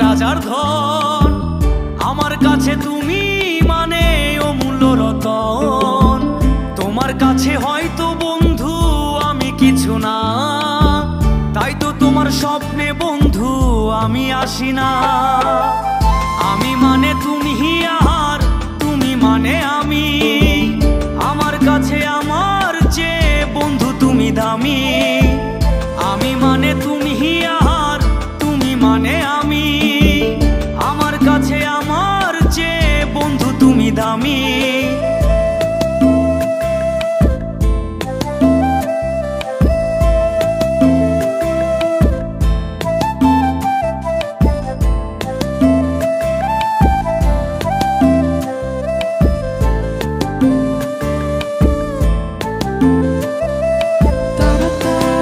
রাজার ধন, আমার কাছে তুমি মানে অমূল্য রতন। তোমার কাছে হয়তো বন্ধু আমি কিছু না, তাই তো তোমার স্বপ্নে বন্ধু আমি আসি না। আমি মানে তুমি আর তুমি মানে আমি, আমার কাছে আমার চেয়ে বন্ধু তুমি দামি।